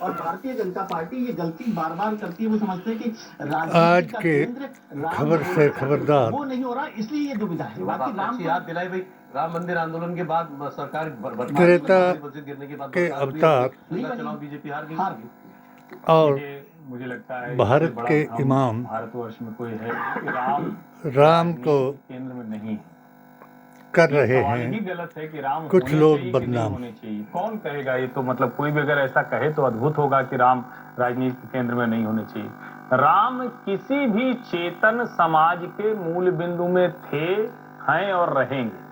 और भारतीय जनता पार्टी ये गलती बार बार करती है। वो समझते हैं कि आज के खबर से खबरदार वो नहीं हो रहा, इसलिए ये दुविधा है। बाकी राम याद दिलाई भाई, राम मंदिर आंदोलन के बाद सरकार त्रेता गिरने के बाद के अवतार चुनाव बीजेपी हार गई। और मुझे लगता है भारत के इमाम भारतवर्ष में कोई है कि राम को केंद्र में नहीं है। कर रहे सवाल ही हैं गलत है कि राम कुछ होने लोग चाहिए कि नहीं बदनाम। होने चाहिए। कौन कहेगा? ये तो मतलब कोई भी अगर ऐसा कहे तो अद्भुत होगा कि राम राजनीति के केंद्र में नहीं होने चाहिए। राम किसी भी चेतन समाज के मूल बिंदु में थे, हैं और रहेंगे।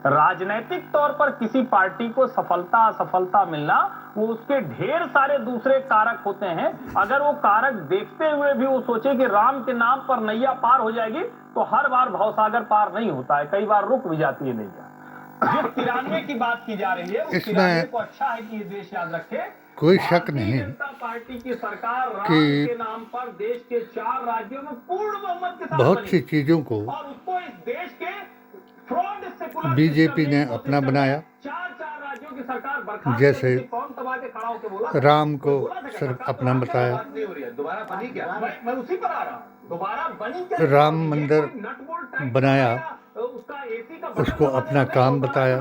राजनीतिक तौर पर किसी पार्टी को सफलता असफलता मिलना वो उसके ढेर सारे दूसरे कारक होते हैं। अगर वो कारक देखते हुए भी वो सोचे कि राम के नाम पर नैया पार हो जाएगी तो हर बार भवसागर पार नहीं होता है, कई बार रुक भी जाती है नैया। जो 93 की बात की जा रही है उस 93 को अच्छा है कि ये देश याद रखे। कोई शक नहीं जनता पार्टी की सरकार राम कि के नाम पर देश के 4 राज्यों में पूर्ण बहुमत के साथ बहुत बनी सी चीजों को और उसको इस देश के फ्रॉड सेकुलर बीजेपी ने अपना बनाया। 4 राज्यों की सरकार बर्खास्त जैसे कौन दबा के खड़ा होकर बोला राम को सिर्फ अपना बताया, दोबारा बनी क्या? मैं उसी पर आ रहा हूं। दोबारा बनी क्या? राम मंदिर नट बोल्ट टाइट बनाया, उसका एसी का बटन उसको दबा अपना देना, काम मैं बताया।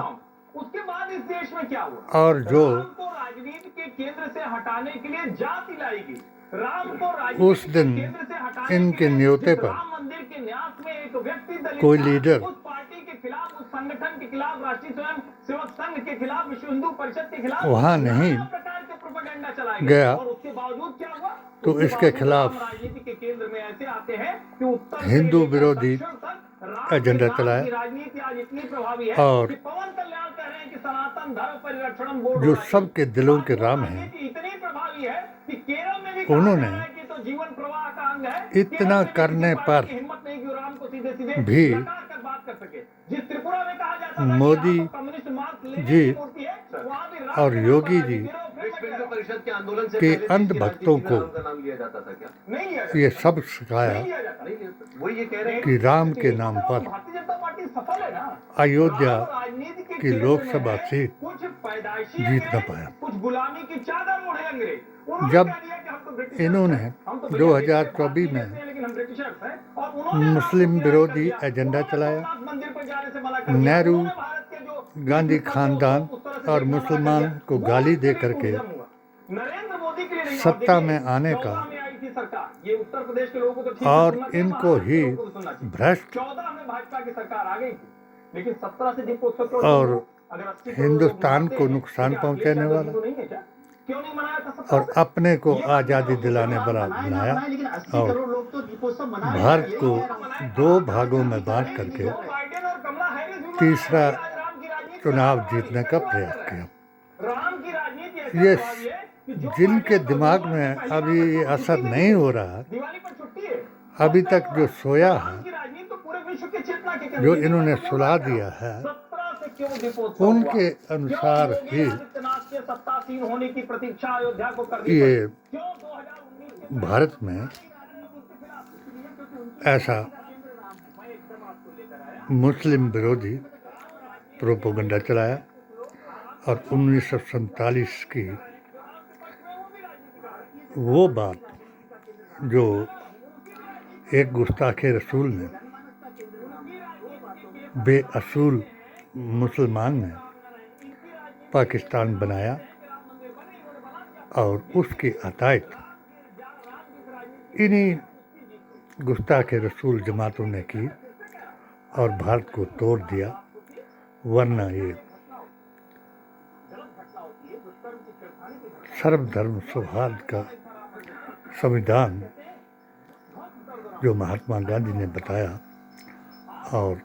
उसके बाद इस देश में क्या हुआ? और जो राम को राजनीति के केंद्र से हटाने के लिए जाति लाई गई। राम को राजनीति उस दिन के केंद्र से हटाने इनके के लिए न्योते जिस पर राम मंदिर के न्यास में एक व्यक्ति दलित कोई था, लीडर उस पार्टी के खिलाफ, उस संगठन के खिलाफ, राष्ट्रीय स्वयं सेवक संघ के खिलाफ, विश्व हिंदू परिषद के खिलाफ वहाँ नहीं नाना प्रकार के प्रोपेगेंडा चलाए गया और उसके बावजूद क्या हुआ? तो उसके इसके बावजूद खिलाफ राम राजनीति के केंद्र में ऐसे आते हैं कि उत्तर से हिंदू लेकर विरोधी दक्षिण तक राम एजेंडा के नाम चलाया। की राजनीति आज इतनी प्रभावी है और कि पवन कल्याण कह रहे हैं कि सनातन धर्म परिरक्षण बोर्ड जो सबके दिलों के राम हैं, राजनीति इतनी प्रभावी है कि केरल में भी उन्होंने कहा जा रहा है कि तो जीवन प्रवाह का अंग है। इतना करने पर हिम्मत नहीं कि राम को सीधे सीधे भी लकार कर बात कर सके। जिस त्रिपुरा में कहा जाता था मोदी कि कम्युनिस्ट मार्क्स जी लेने की मूर्ति है, वहाँ भी राम और के नाम योगी पर जी विश्व हिंदू परिषद के आंदोलन से के पहले अंधभक्तों को राम का नाम लिया जाता था क्या? नहीं लिया जाता, ये सब नहीं सिखाया लिया जाता। नहीं लिया जाता। वही ये कह रहे हैं कि राम के नाम पर भारतीय जनता पार्टी सफल है ना। अयोध्या राजनीति के की केंद्र लोकसभा में है, सीट कुछ पैदाइशी जीत न अंग्रेज, पाया। कुछ गुलामी की चादर ओढ़े अंग्रेज। उन्होंने जब कह दिया कि हम तो ब्रिटिशर्स इन्होंने हैं, हम तो 2024 में भारतीय हैं, लेकिन हम ब्रिटिशर्स हैं। और उन्होंने मुस्लिम राम को विरोधी किया। एजेंडा उन्होंने चलाया। सोमनाथ मंदिर पर जाने से मना कर दिया। नेहरू उन्होंने भारत के जो गांधी को खानदान उस तरह से और देखना मना कर मुसलमान दिया। को वो गाली दे सिर्फ करके उद्यम हुआ। नरेंद्र मोदी के लिए नहीं। सत्ता और देखिए, में आने का 14 में आई थी सरकार। ये उत्तर प्रदेश के लोगों को तो ठीक से और सुनना चाहिए, इनको महाराष्ट्र के ही लोगों को भी सुनना चाहिए। भ्रष्ट 14 में भाजपा की सरकार आ गई थी, लेकिन 17 से जिनको 100 करोड़ और अगर 80 करोड़ हिंदुस्तान लोग को मनाते हैं, नुकसान तो क्या पहुंचाने अखिलेश यादव वाला जी को नहीं है क्या? क्यों नहीं मनाया था 17 और से? अपने को ये बात आज़ादी बताओ। दिलाने वाला बनाए ना बनाया बनाए, लेकिन 80 और करोड़ लोग तो दीपोत्सव मना रहे हैं। भारत यही को कह रहा हूं। 2 भागों में बांट करके जो बाइडेन और कमला हैरिस भी तीसरा मना रहे हैं, आज राम की राजनीति चुनाव ऐसा जीतने प्रभावी का है। प्रयास किया। राम की राजनीति ऐसा ये प्रभावी है कि जो जिनके बाइडेन और दिमाग कमला में हैरिस पहली अभी बार ये छुट्टी असर देंगे। नहीं हो रहा, दिवाली पर छुट्टी है। अभी तक जो सोया राम है, की राजनीति तो पूरे विश्व के चेतना के केंद्र जो में इन्होंने है। सुला दिया है, 17 से क्यों दीपोत्सव उनके हुआ? अनुसार क्यों योगी ही आदित्यनाथ के सत्तासीन होने की प्रतीक्षा अयोध्या को करनी ये पड़ी? क्यों 2019 के भारत में ऐसा मुस्लिम विरोधी प्रोपोगंडा चलाया और 1947 की वो बात जो एक गुस्ताखे रसूल ने, बेअसूल मुसलमान ने पाकिस्तान बनाया और उसकी अतायत इन्हीं गुस्ताखे रसूल जमातों ने की और भारत को तोड़ दिया। वरना ये सर्वधर्म सौहार्द का संविधान जो महात्मा गांधी ने बताया और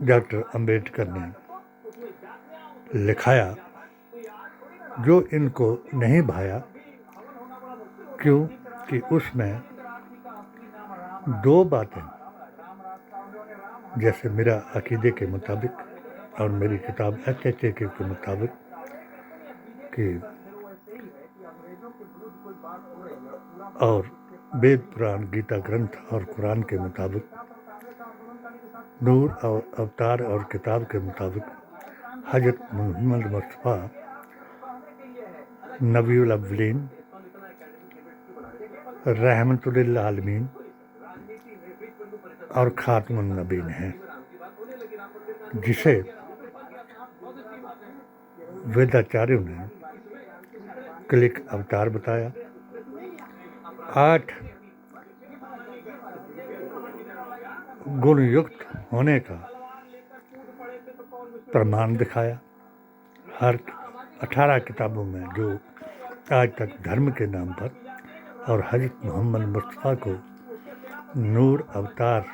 डॉक्टर अंबेडकर ने लिखाया, जो इनको नहीं भाया, क्यों कि उसमें 2 बातें, जैसे मेरा अकीदे के मुताबिक और मेरी किताब HHAK के मुताबिक कि और वेद पुराण गीता ग्रंथ और कुरान के मुताबिक, नूर और अवतार और किताब के मुताबिक हजरत मोहम्मद मुस्तफ़ा नबीउल अव्वलीन रहमतुल्लिल आलमीन और खातमुन नबीन हैं, जिसे वेदाचार्यों ने कलिक अवतार बताया। 8 गुण युक्त होने का प्रमाण दिखाया। हर 18 किताबों में जो आज तक धर्म के नाम पर और हज़रत मोहम्मद मुस्तफ़ा को नूर अवतार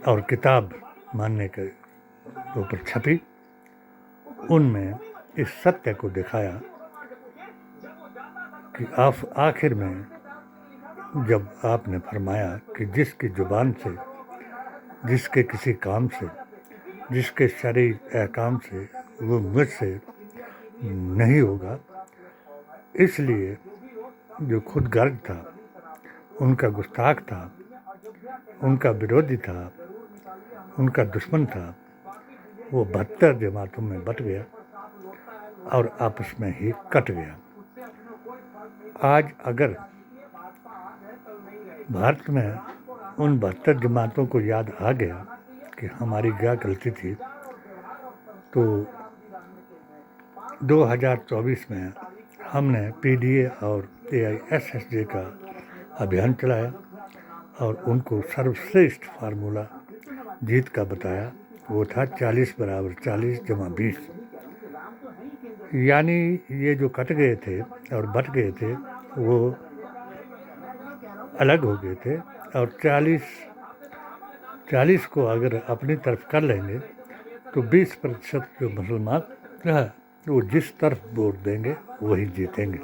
और किताब मानने के ऊपर छपी, उनमें इस सत्य को दिखाया कि आखिर में जब आपने फरमाया कि जिसकी ज़ुबान से, जिसके किसी काम से, जिसके शरई अहकाम से वो मुझसे नहीं होगा, इसलिए जो खुद गर्ज था, उनका गुस्ताख था, उनका विरोधी था, उनका दुश्मन था, वो 72 जमातों में बट गया और आपस में ही कट गया। आज अगर भारत में उन 72 जमातों को याद आ गया कि हमारी क्या गलती थी, तो 2024 में हमने PDA और AISSJ का अभियान चलाया और उनको सर्वश्रेष्ठ फार्मूला जीत का बताया। वो था 40 = 40 + 20, यानी ये जो कट गए थे और बट गए थे वो अलग हो गए थे, और 40 को अगर अपनी तरफ कर लेंगे तो 20% जो मुसलमान है वो जिस तरफ वोट देंगे वही जीतेंगे।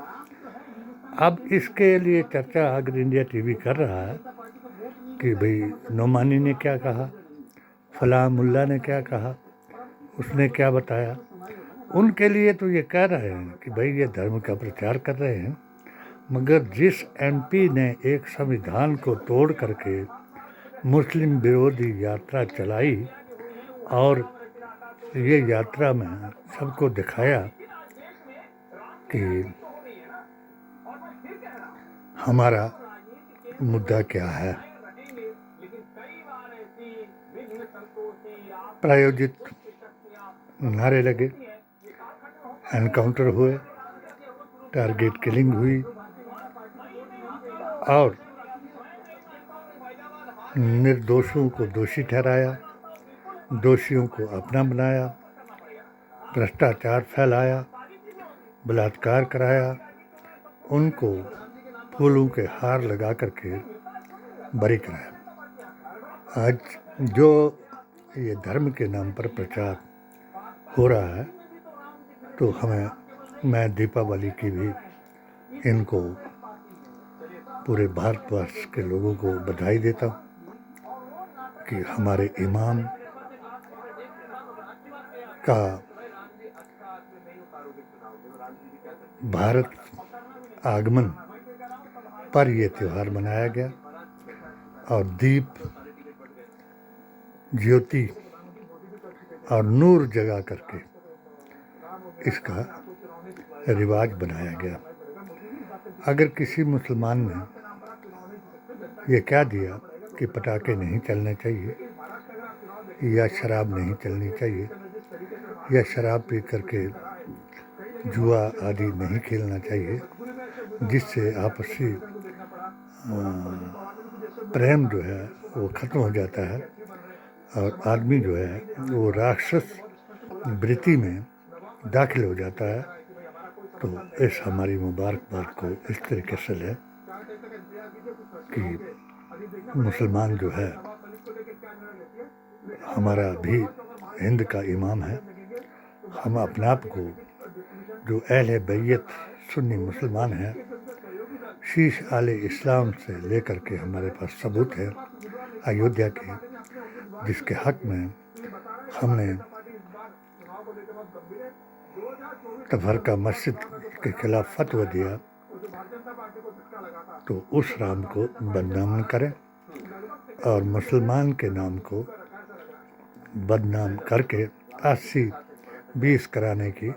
अब इसके लिए चर्चा अगर इंडिया TV कर रहा है कि भाई नोमानी ने क्या कहा, फलां मुल्ला ने क्या कहा, उसने क्या बताया, उनके लिए तो ये कह रहे हैं कि भाई ये धर्म का प्रचार कर रहे हैं, मगर जिस MP ने एक संविधान को तोड़ करके मुस्लिम विरोधी यात्रा चलाई और ये यात्रा में सबको दिखाया कि हमारा मुद्दा क्या है, प्रायोजित नारे लगे, एनकाउंटर हुए, टारगेट किलिंग हुई और निर्दोषों को दोषी ठहराया, दोषियों को अपना बनाया, भ्रष्टाचार फैलाया, बलात्कार कराया, उनको फूलों के हार लगा करके बरी कराया। आज जो ये धर्म के नाम पर प्रचार हो रहा है, तो मैं दीपावली की भी इनको पूरे भारतवर्ष के लोगों को बधाई देता हूँ कि हमारे इमाम का भारत आगमन पर ये त्यौहार मनाया गया और दीप, ज्योति और नूर जगा करके इसका रिवाज बनाया गया। अगर किसी मुसलमान ने ये कह दिया कि पटाखे नहीं चलने चाहिए या शराब नहीं चलनी चाहिए या शराब पी करके जुआ आदि नहीं खेलना चाहिए, जिससे आपसी प्रेम जो है वो ख़त्म हो जाता है और आदमी जो है वो राक्षस वृत्ति में दाखिल हो जाता है, तो इस हमारी मुबारकबाद को इस तरीके से लें कि मुसलमान जो है हमारा भी हिंद का इमाम है। हम अपने आप को जो अहले बैयत सुन्नी मुसलमान हैं, शीश आले इस्लाम से लेकर के हमारे पास सबूत है अयोध्या के, जिसके हक में हमने तफरका मस्जिद के खिलाफ फतवा दिया, तो उस राम को बदनाम न करें और मुसलमान के नाम को बदनाम करके 80-20 कराने की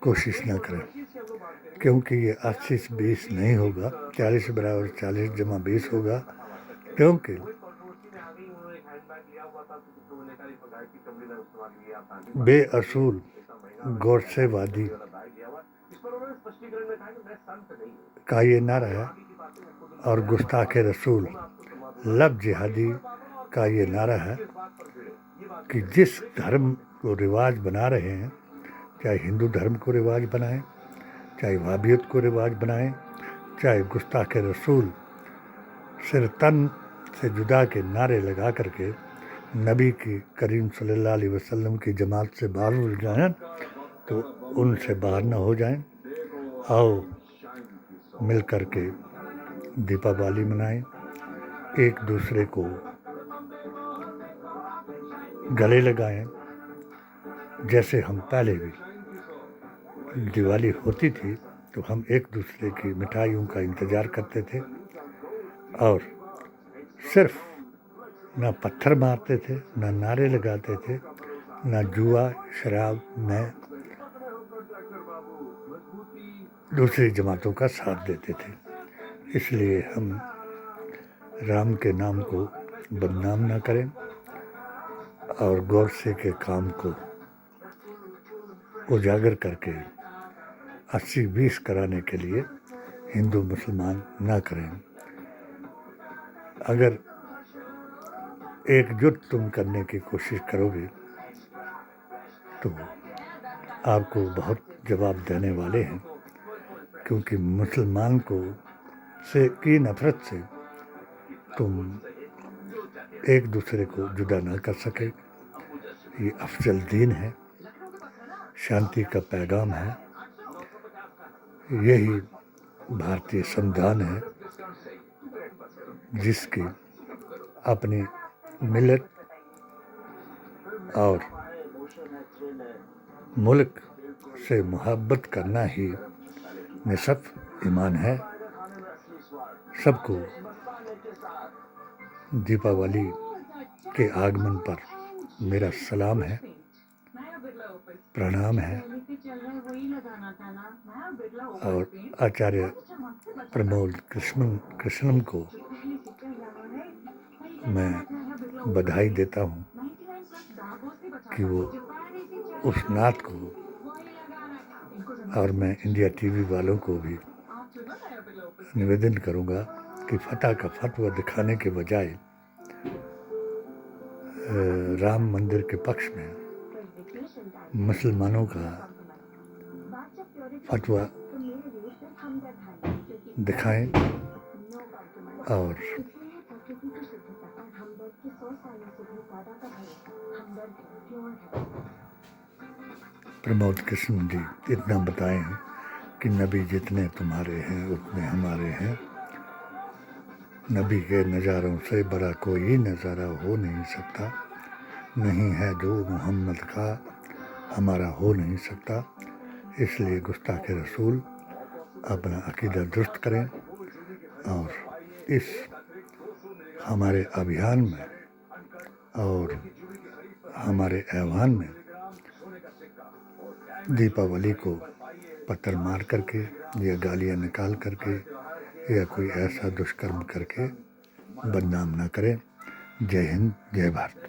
कोशिश न करें, क्योंकि ये 80-20 नहीं होगा, 40 बराबर 40 जमा 20 होगा, क्योंकि बेअसूल गोडसेवादी का ये नारा है और गुस्ताखे रसूल लब जिहादी का ये नारा है कि जिस धर्म को रिवाज बना रहे हैं, चाहे हिंदू धर्म को रिवाज बनाएं, चाहे वहाबियत को रिवाज बनाएं, चाहे गुस्ताखे रसूल सिर तन से जुदा के नारे लगा करके नबी की करीम सल्लल्लाहु अलैहि वसल्लम की जमात से बाहर हो जाएं, तो उनसे बाहर न हो जाएं। आओ मिल कर के दीपावली मनाएं, एक दूसरे को गले लगाएं, जैसे हम पहले भी दिवाली होती थी तो हम एक दूसरे की मिठाइयों का इंतज़ार करते थे और सिर्फ ना पत्थर मारते थे, ना नारे लगाते थे, ना जुआ शराब में दूसरी जमातों का साथ देते थे। इसलिए हम राम के नाम को बदनाम ना करें और गोडसे के काम को उजागर करके 80-20 कराने के लिए हिंदू मुसलमान ना करें। अगर एकजुट तुम करने की कोशिश करोगे तो आपको बहुत जवाब देने वाले हैं, क्योंकि मुसलमान की नफरत से तुम एक दूसरे को जुदा ना कर सके। ये अफजल दीन है, शांति का पैगाम है, यही भारतीय संविधान है जिसकी अपनी मिलत और मुल्क से मोहब्बत करना ही निसफ ईमान है। सबको दीपावली के आगमन पर मेरा सलाम है, प्रणाम है और आचार्य प्रमोद कृष्णम को मैं बधाई देता हूँ कि वो उस नात को, और मैं इंडिया टीवी वालों को भी निवेदन करूँगा कि फतह का फतवा दिखाने के बजाय राम मंदिर के पक्ष में मुसलमानों का फतवा दिखाएं और प्रमोद कृष्ण जी इतना बताए हैं कि नबी जितने तुम्हारे हैं उतने हमारे हैं। नबी के नज़ारों से बड़ा कोई नज़ारा हो नहीं सकता, नहीं है जो मोहम्मद का हमारा हो नहीं सकता। इसलिए गुस्ताखे रसूल अपना अकीदा दुरुस्त करें और इस हमारे अभियान में और हमारे ऐवान में दीपावली को पत्थर मार करके या गालियाँ निकाल करके या कोई ऐसा दुष्कर्म करके बदनाम न करें। जय हिंद, जय भारत।